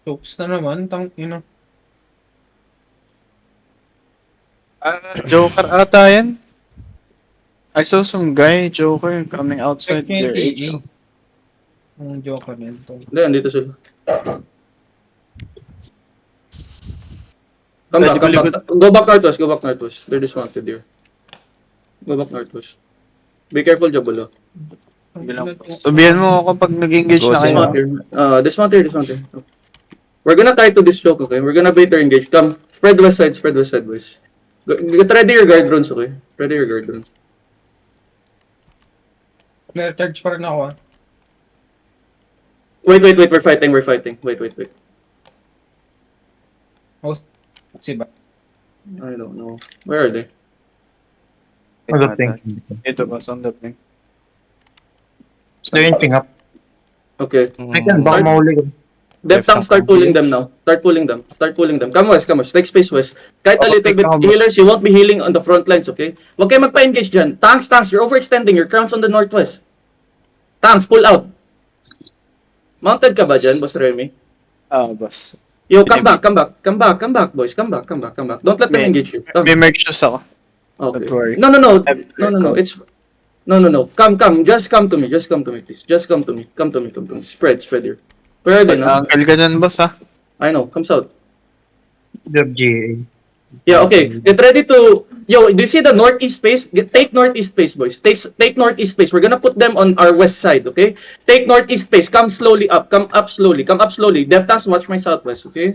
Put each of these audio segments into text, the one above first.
Chokes na naman, ina. Joker ata yan. I saw some guy, Joker, coming outside Check niya their yung HO. TA. Ang Joker nito. Hindi, andito sila. Come Pwede back, come ko back. Go back northwest, go back northwest. They're dismounted here. Go back northwest. Be careful, Jabulo. Sabihan mo ako pag nag-engage na kayo. Dismount here. Dismount here, dismount here. We're gonna try to dislock, okay? We're gonna bait or engage. Come, spread west side, boys. Get ready your guard runes, okay? Ready your guard runes. Clear charge pa rin ako, ah. Wait, we're fighting. Wait. Host, si ba? I don't know. Where are they? On the thing. Ito ba, on the thing. So yung ping up. Okay. I can baka mahuli ko. Depth tank, start pulling them now. Start pulling them. Come west. Take space west. Kahit a little bit healers, you won't be healing on the front lines, okay? Huwag kayo magpa-engage dyan. Tanks, you're overextending. Your crowns on the northwest. Tanks, pull out. Mounted ka ba dyan, Boss Remy? Boss. Yo, come back, boys. Come back. Don't let them engage you. Come. May merch shoes ako. Okay. Don't worry. No. It's no. Come. Just come to me, please. Just come to me. Come to me. Spread here. Where are they now? Uncle ka dyan, boss, ha? I know. Come south. Job GA. Yeah, okay. Get ready to... Yo, do you see the northeast space? Take northeast space, boys. Take northeast space. We're gonna put them on our west side, okay? Take northeast space. Come slowly up. Come up slowly. Deftas, watch my southwest, okay?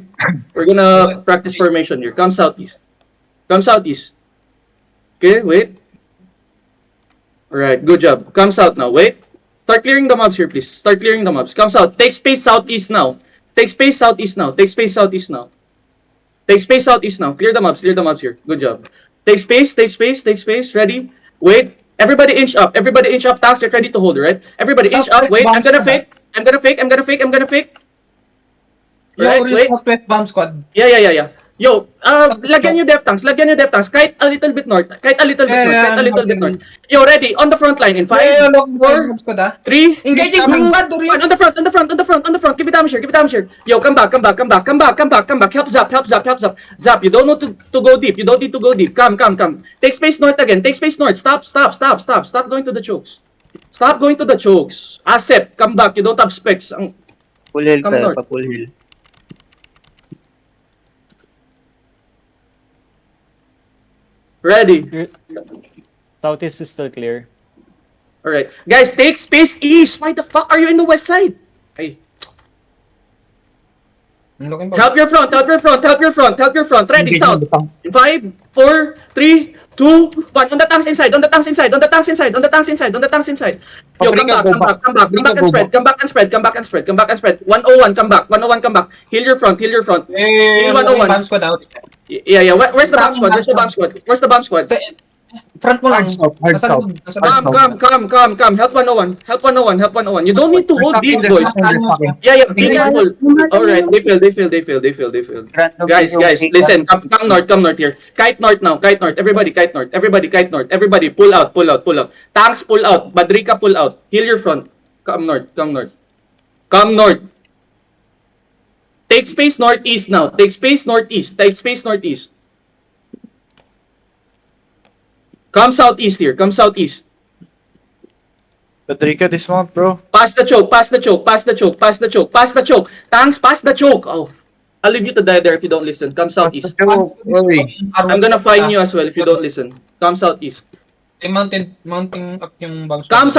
We're gonna practice formation here. Come southeast. Okay, wait. Alright, good job. Come south now. Wait. Start clearing the mobs here, please. Come south. Take space southeast now. Take space southeast now. Clear the mobs here. Good job. Take space. Ready? Wait. Everybody inch up. Tanks, get ready to hold, right? Everybody inch up. Wait. I'm gonna fake. Right, wait. Southwest bomb squad. Yeah. Yo, lagyan nyo def tanks. Kahit a little bit north. Yo, ready? On the front line in 5, 4, 3, Engaging wing band, Dorian. on the front. Keep it down here. Yo, come back. Help Zap. Zap, you don't need to go deep. Come. Take space north again. Stop going to the chokes. Asep, come back. You don't have specs. Full heal Come north. pa, full heal. Ready. Southeast is still clear. Alright. Guys, take space east. Why the fuck are you in the west side? Hey. Help your front. Ready, south. In 5, 4, 3, 2, 1. On the tanks inside. Yo, come back and spread. 101, come back. Heal your front. Heal 101. Bomb squad out. Yeah. Where's the bomb squad? Front mo lang. Hard south. Come. Help 101. You don't need to hold deep, boys. Yeah. Be careful. Alright, they fail. Guys, listen. Come north here. Kite north now. Everybody kite north. Everybody pull out. Tanks pull out. Badrika pull out. Heal your front. Come north. Take space northeast now. Take space northeast. Come southeast here. Patrica, dismount, bro. Pass the choke. Tanks, pass the choke. Oh, I'll leave you to die there if you don't listen. Come southeast. I'm gonna fine you as well if you don't listen. Come southeast. Mounting up yung bomb squad.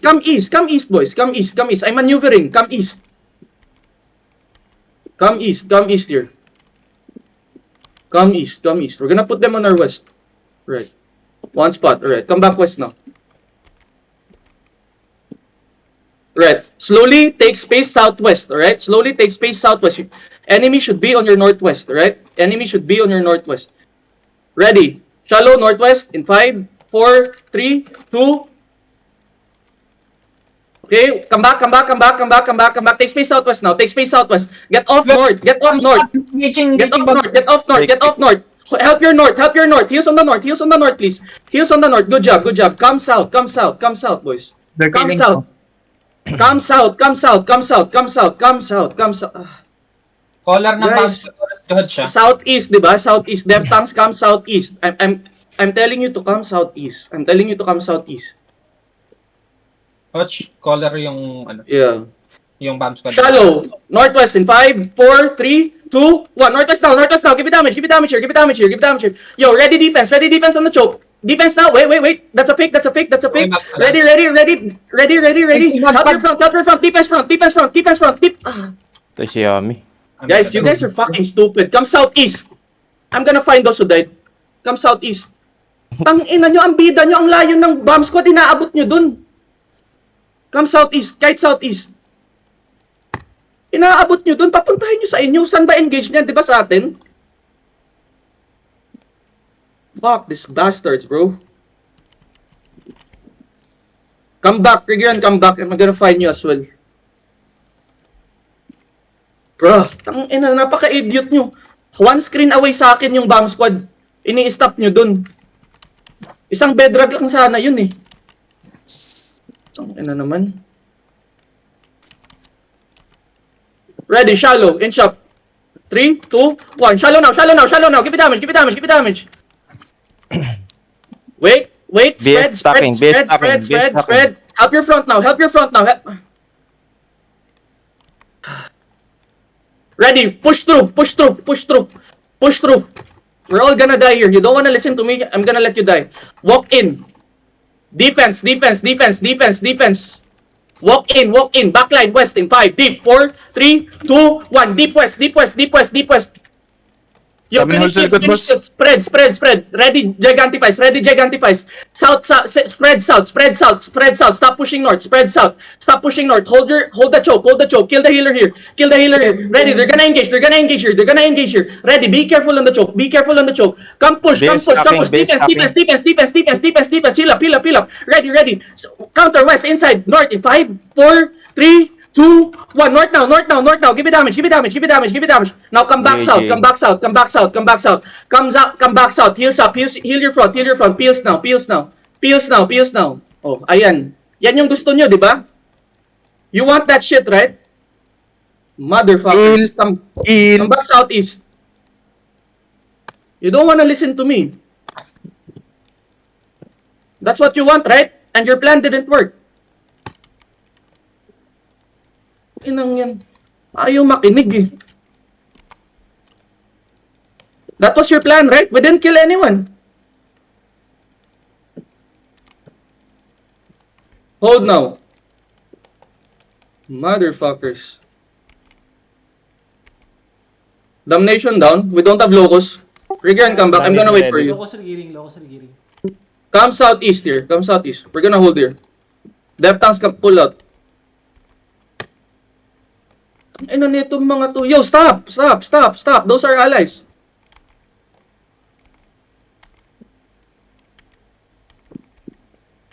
Come east, boys. Come east. I'm maneuvering. Come east here. Come east. We're gonna put them on our west. Right. One spot. Alright. Come back west now. Right. Slowly take space southwest. Alright. Enemy should be on your northwest. Alright. Ready. Shallow northwest in 5, 4, 3, 2. Okay. Come back. Take space southwest now. Get off north. Get off north. Help your north. Heals on the north, please. Good job. Come south, boys. Come south. Caller ng bomb Guys. squad, jihad siya. Southeast, di ba? Southeast. Death tanks come southeast. I'm telling you to come southeast. I'm telling you to come southeast. Watch, caller yung, ano, Yeah. yung bomb squad. Shallow. Northwest in 5, 4, 3, 2, 1. Northwest now. Northwest now. Give it damage. Give it damage here. Give it damage here. Give it damage here. Yo, ready defense. Ready defense on the choke. Defense now. Wait. That's a fake. That's a fake. That's a fake. Ready. Help your front. Help your front. Defense front. Defense front. Defense front. Ito si Yami. Guys, you guys are fucking stupid. Come southeast. I'm gonna find those who died. Come southeast. Tang ina nyo, ang bida nyo, ang layo ng bomb squad, inaabot nyo dun. Come southeast, kahit southeast. Inaabot nyo dun, papuntahin nyo sa inyo. Saan ba engage niyan? Di ba sa atin? Fuck these bastards, bro. Come back, Rigiran, come back. I'm gonna find you as well. Bro, tang ina, napaka-idiot nyo. One screen away sa akin yung bomb squad. Ini-stop nyo dun. Isang bedrock lang sana yun eh. Tang ina naman. Ready, shallow, inch up. 3, 2, 1. Shallow now. Give it damage. Wait. BS stacking. Spread. Help your front now. Ready, push through. We're all gonna die here. You don't wanna listen to me, I'm gonna let you die. Walk in. Defense. Walk in. Backline west in 5, deep. 4, 3, 2, 1. Deep west. Yo, Kami finish hold it. boss. Spread. Ready, gigantifies. South, spread south. Stop pushing north. Spread south. Stop pushing north. Hold the choke. Kill the healer here. Ready, they're gonna engage here. Ready, be careful on the choke. Come push. Base stacking. Defense. Heal up. Ready. So, counter west, inside, north in 5, 4, 3, 2, 1. North now. Give it damage. Now come back south. Come back south. Heal your front. Peels now. Oh, ayan. Yan yung gusto nyo, di ba? You want that shit, right? Motherfuckers. Come back southeast. You don't wanna listen to me. That's what you want, right? And your plan didn't work. Inang yan. Ayaw makinig eh. That was your plan, right? We didn't kill anyone. Hold now. Motherfuckers. Damnation down. We don't have locos. Rigger and come back. I'm gonna wait for you. Locos regearing. Come southeast here. We're gonna hold here. Death tanks can pull out. Ano nitong mga to? Yo, stop! Those are allies.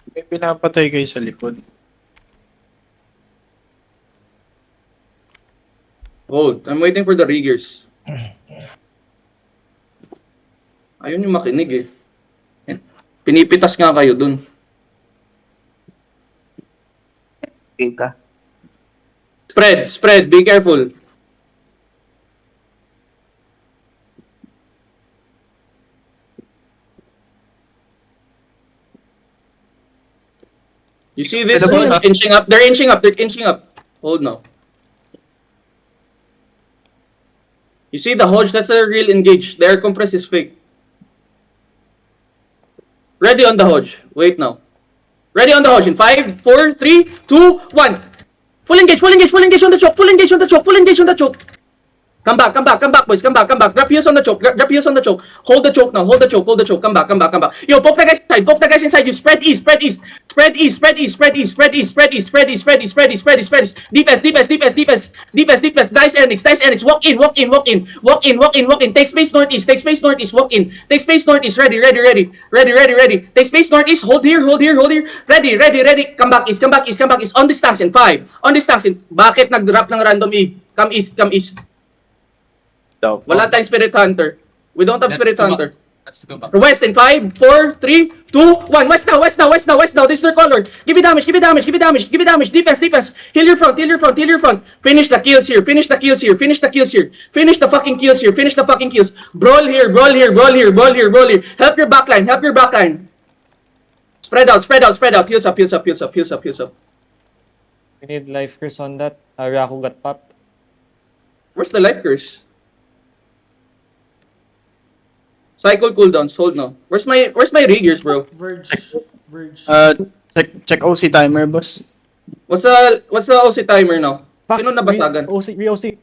May pinapatay kayo sa likod. Hold. I'm waiting for the riggers. Ayun yung makinig eh. Pinipitas nga kayo dun. Kita. Spread. Be careful. You see this? Inching up. They're inching up. Hold now. You see the Hodge? That's a real engage. The air compress is fake. Ready on the Hodge. Wait now. Ready on the Hodge in 5, 4, 3, 2, 1. Full engage on the choke. Come back, boys. Come back. Drop heels on the choke. Hold the choke now. Come back. Yo, poke the guys inside you. Spread east. Defense. Nice Enix. Walk in. Take space northeast. Walk in. Take space northeast. Ready. Take space northeast. Hold here. Ready. Come back east. On distance in 5. Bakit nag-drop ng random E? Come east. Wala tayong Spirit Hunter. We don't have Spirit Hunter. Let's go back. West in 5, 4, 3, 2, 1. West now, west now, west now, west now. This is their color. Give me damage, give me damage, give me damage, give me damage. Defense, defense. Heal your front, heal your front, heal your front. Finish the kills here, finish the kills here, finish the kills here. Finish the fucking kills here, finish the fucking kills. Brawl here, brawl here, brawl here, brawl here, brawl here. Help your backline, help your backline. Spread out, spread out, spread out. Heals up, heals up, heals up, heals up, heals up. We need life curse on that. Ryaku got popped. Where's the life curse? Cycle cooldowns, hold now. Where's my Regears, bro? Verge. Verge. Check OC timer, boss. What's the OC timer now? Fuck, Sino nabasagan? Re-OC.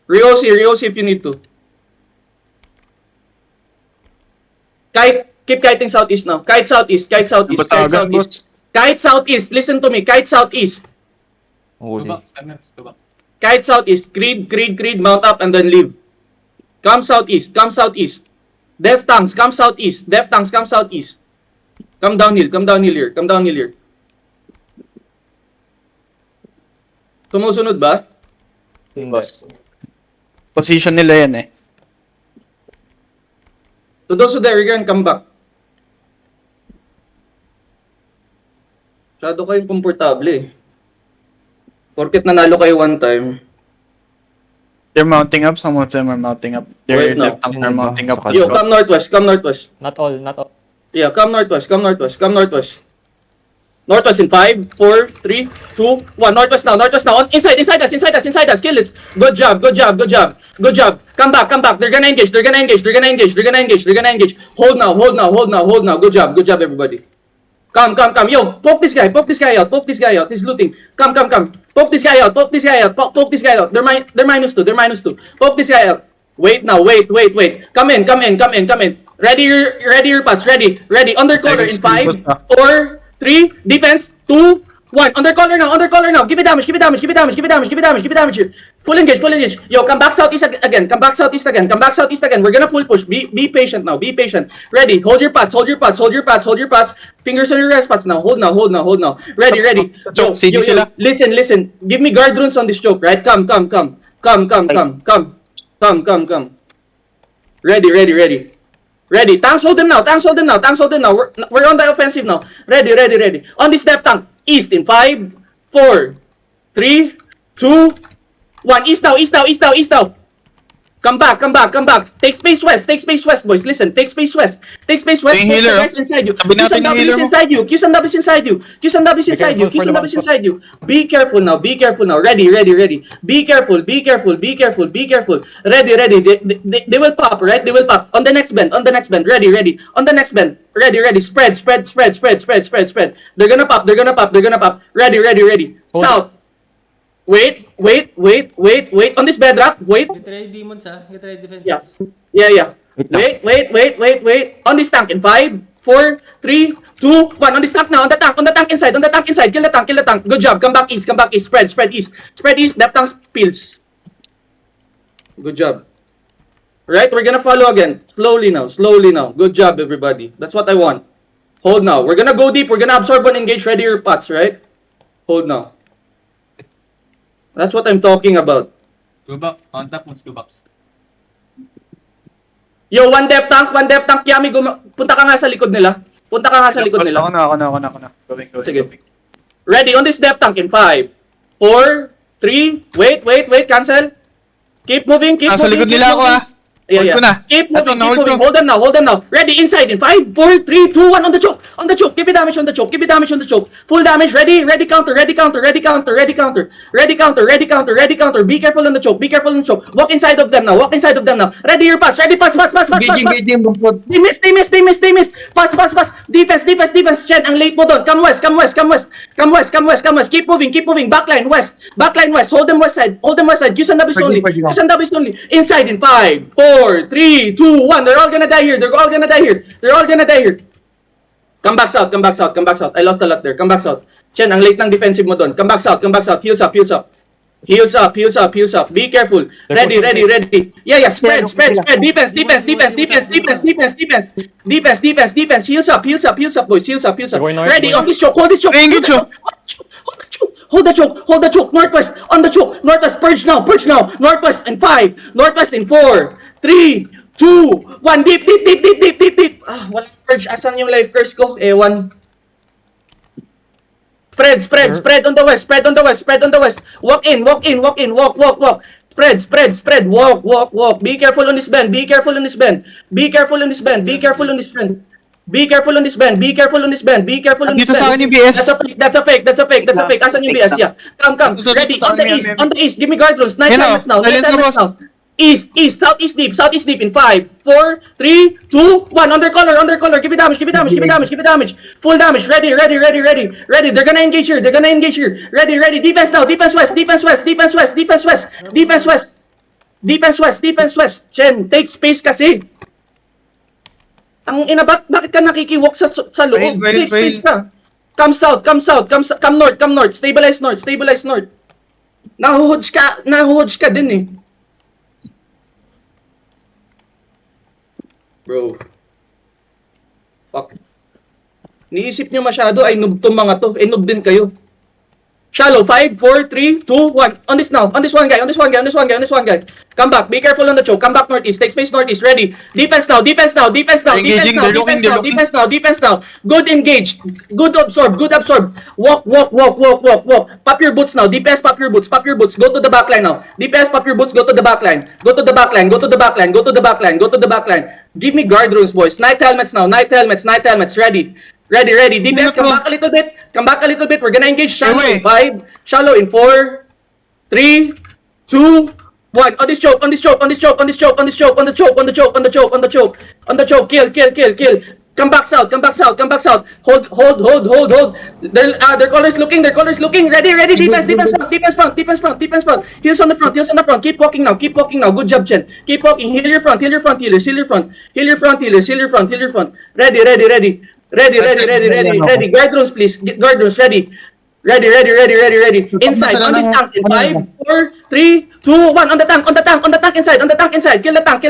Re-OC if you need to. Keep kiting southeast now. Kite southeast, kite southeast, kite Basagan, southeast. boss. Kite southeast, listen to me. Kite southeast. Huli. Let's go back. Kite southeast. Creed, mount up and then leave. Come southeast, come southeast. Death tanks, come southeast. Death tanks, come southeast. Come downhill here, come downhill here. Sumusunod ba? Boss. Position nila yan eh. To those who there again, come back. Masyado kayong komportable eh. Porket nanalo kayo one time. They're mounting up, some of them are mounting up. Wait, Their no. left arms are mounting up as Yo, well. come northwest, come northwest. Not all, not all. Yeah, come northwest, come northwest, come northwest. Northwest in 5, 4, 3, 2, 1. Northwest now, northwest now. Inside us. Kill this. Good job. Come back. They're gonna engage. Hold now. Good job, everybody. Come. Yo, poke this guy out. He's looting. Come. Poke this guy out. They're minus two. Poke this guy out. Wait now, wait. Come in. Ready your pass. Ready. Under color in 5, 4, 3, defense, 2, 1. Under color now. Give me damage here. Full engage. Yo, come back southeast again. We're gonna full push. Be patient now. Ready. Hold your pads. Fingers on your rest pads now. Hold now. Ready. Choke, CD sila. Listen. Give me guard runes on this choke, right? Come. Ready. Tanks hold them now. We're on the offensive now. Ready. On this left tank. East in 5, 4, 3, 2, 1. East now. Come back. Take space west, boys. Listen, take space west. Yung healer, Guys inside you. Tabi natin yung healer mo. Q Sandabis inside you. Be careful now. Ready. Be careful. Ready. They will pop, right? On the next bend. Ready. On the next bend. Ready. Spread. They're gonna pop. Ready. Hold South. Wait. On this bedrock. Wait. Get ready demons Get ready defenses. Yeah. Wait. On this tank in 5, 4, 3, 2, 1. On this tank now. On the tank inside. Kill the tank. Good job. Come back east. Spread east. Left tank pills. Good job. Right, we're gonna follow again. Slowly now. Good job, everybody. That's what I want. Hold now. We're gonna go deep. We're gonna absorb and engage. Ready your pots, right? Hold now. That's what I'm talking about. Go back. On top, let's go back. Yo, one depth tank. Yami, punta ka nga sa likod nila. Ako na. Going. Sige. Ready, on this depth tank in 5, 4, 3, wait, cancel. Keep moving. Nasa likod nila ako Yeah. Hold ko na. Keep Eto, moving. na-hold ko. Hold them now. Ready, inside in 5, 4, 3, 2, 1. On the choke. Give me damage on the choke. Full damage. Ready, counter. Ready counter. Be careful on the choke. Walk inside of them now. Ready your pass. Pass. They miss. Pass. Defense. Chen, ang late mo doon. Come west. Keep moving. Backline west. Hold them west side. Q Sandabis only. Inside in 5, 4, 3, 2, 1. They're all gonna die here. Come back south. I lost a lot there. Come back south. Chen, ang late ng defensive mo doon. Come back south. Heals up. Be careful. Ready. Yeah. Spread. Defense. Heals up, boys. Going north, Ready, going on this choke. Hold this choke. Engage choke. Hold the choke. Northwest. On the choke. Northwest. Purge now. Northwest in 5. Northwest in 4, 3, 2, 1, deep, deep, deep, deep, deep, deep, deep. Ah, walang purge. Asan yung life curse ko? Ewan. Spread on the west, spread on the west, spread on the west. Walk in, walk in, walk in, walk, walk, walk. Spread, walk, walk, walk. Be careful on this bend, be careful on this bend. Be careful on this bend, be careful on this bend. Be careful on this bend, be careful on this bend, be careful on this Dito sa bend. akin yung BS. That's a fake, that's a fake, that's a fake, that's a fake. Asan yung BS? Yeah. Come. Dito, Ready, dito, on the ano, east, ano, on the east. Give me guard rules. 9 Yan, helmets now, 9 silent ka, helmets boss. now. East, southeast deep in 5, 4, 3, 2, 1. Under color. Give me damage. Full damage. Ready. They're gonna engage here. Ready. Defense now. Defense west. Chen, take space kasi. Ang ina, bakit ka nakikiwalk sa loob? Wait. Take space ka. Come south. Come north. Stabilize north. Nahuhodge ka din eh. Bro. Fuck. Niisip nyo masyado ay noob tong mga to. Noob din kayo. Shallow. 5, 4, 3, 2, 1. On this now. On this one guy. Come back. Be careful on the choke. Come back northeast. Take space northeast. Ready. Defense now. Engaging, they're looking. Defense now. Good engage. Good absorb. Walk. Pop your boots now. DPS, pop your boots. Go to the back line now. DPS, pop your boots. Go to the back line. Give me guard runes, boys. Night helmets now. Ready. DPS, come back a little bit. We're gonna engage shallow. Wait. 5. Shallow in 4, 3, 2, 1. On the choke. Kill. Come back south. Hold. Their colors looking. Ready. Defense front. Heels on the front. Keep walking now. Good job, Chen. Keep walking. Heal your front, healers. Heal your front. Ready. Guard runes, please. Guard runes, ready. Inside, on this tank in 5, 4, 3, 2, 1. On the tank inside. Kill the tank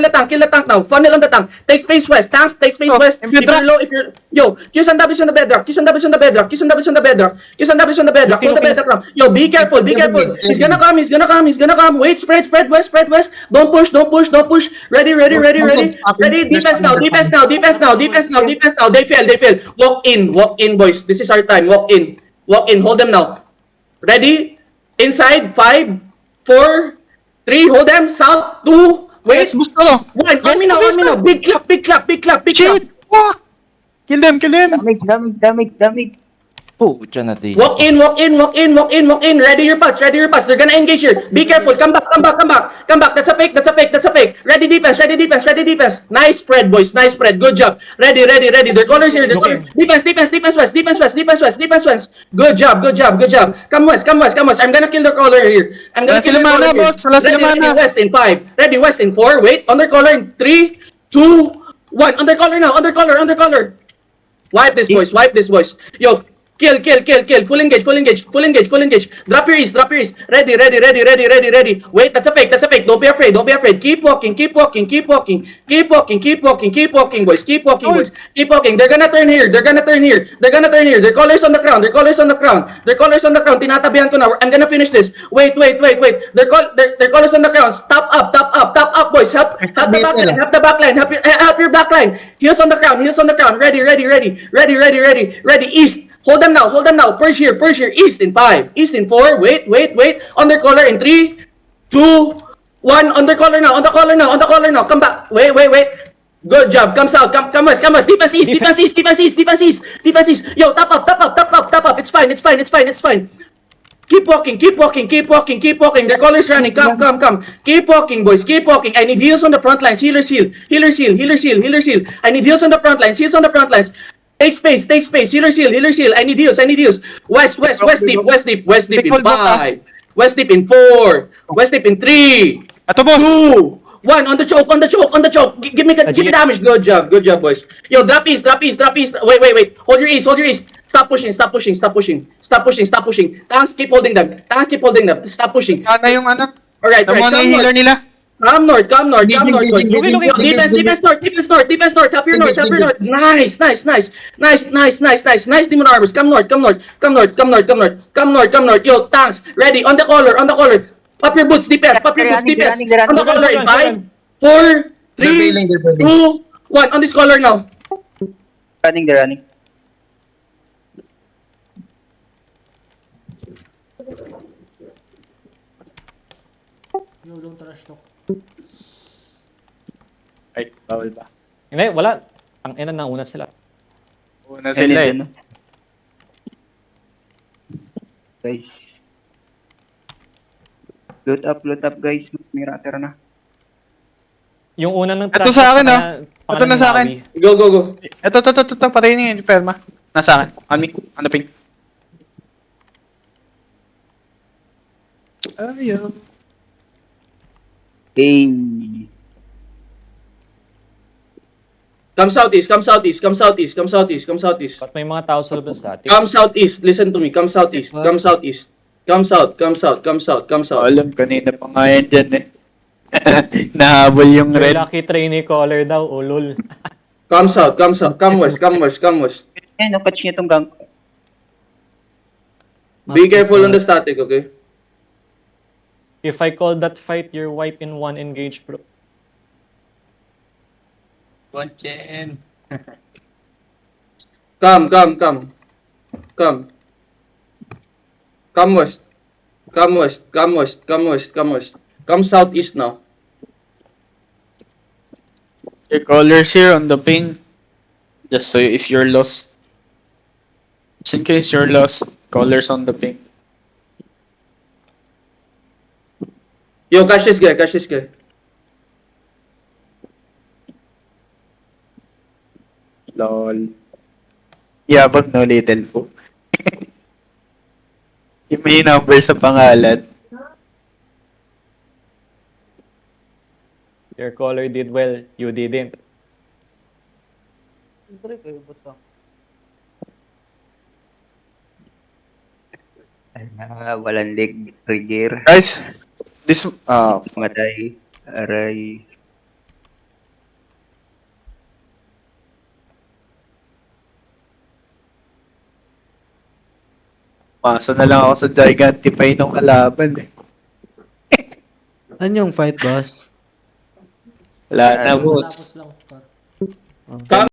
now. Funnel on the tank. Take space west. Tanks, take space west. If you're low, yo, Q's and W's on the bedrock. Hold the bedrock now. Yo, be careful. He's gonna come. Wait, spread west. Don't push. Ready. Defense now. They fail. Walk in, boys. This is our time. Walk in. Hold them now. Ready? Inside. 5, 4, 3. Hold them. South. 2. Wait. Yes, gusto. 1. Army now. Big clap. Shit! Fuck! Kill them! Damage. Pucha na di. Walk in. Ready your butts. They're gonna engage here. Be careful. Come back. That's a fake. Ready defense. Nice spread, boys. Good job. Ready. Their colors here. Defense west. Good job. Come west. I'm gonna kill their color here. Wala sila mana, boss. Wala sila mana. West in 5. Ready west in 4. Wait. Under color in 3, 2, 1. Under color now. Wipe this, boys. Yo. Kill. Full engage. Drop your east. Ready. Wait, that's a fake. Don't be afraid. Keep walking, boys. Keep walking. They're gonna turn here. Their colors on the crown. Tinatabihan ko na. I'm gonna finish this. Wait. Their colors on the crown. Top up, boys. Help the backline. Help your backline. Heels on the crown. Ready. East. Hold them now. Purge here. East in 5. East in 4. Wait. Under color in 3, 2, 1. Under color now. Come back. Wait. Good job. Come south. Come west. Defense east. Yo, top up. It's fine. Keep walking. Their colors running. Come. Keep walking, boys. I need heals on the front lines. Healers heal. I need heals on the front lines. Take space. Healers heal. I need heals. West deep in 5. West deep in 4. West deep in 3. Ato, boss! 2, 1. On the choke. Give me damage. Good job, boys. Yo, drop east. Wait. Hold your east. Stop pushing. Tanks, keep holding them. Stop pushing. Sana yung ano? Alright. Tama na yung healer nila. Come north, boys. Looking. Defense north. Tap your north. Nice. Demon armors. Come north. Yo, tanks. Ready. On the collar. Pop your boots, defense. On the collar in 5, 4, They're 3, bailing, they're bailing. 2, 1. On this color now. Running, they're running. Yo, don't rush talk. Ay, bawal ba? Hindi, wala. Ang ina, nauna sila. Una sila eh. Ano? Guys. Load up guys. May rater na. Yung una ng Ito sa akin, Ito na sa akin. Go, go, go. Ito, patayin yung perma. Nasa akin. On me. On the ping. Ayaw. Hey. Come southeast, come southeast, come southeast, come southeast, come southeast. Ba't may mga tao sa loob ng static? Come southeast, listen to me. Come southeast, come southeast. Come south, come south, come south, come south. Alam, kanina pa nga yan dyan eh. Nahabol yung Your red. lucky trainee caller daw, ulol. Come south, come south, come west, come west, come west. Ayan, napatch niya itong gang. Be careful on the static, okay? If I call that fight, you're wipe in one engage, bro. Bonchen. Come, come, come. Come. Come west. Come west, come west, come west, come west. Come southeast now. Your colors here on the ping. Just so if you're lost. Just in case you're lost, colors on the ping. Yo, catch this guy, catch this guy. Lol. Yabag no little po. Yung may number sa pangalan. Your caller did well, you didn't. Walang leg trigger. Guys, this Matay. Aray. masa na lang ako sa Gigantify ng kalaban eh. Ano yung fight, boss? Wala na boss. Tapos lang, par. Come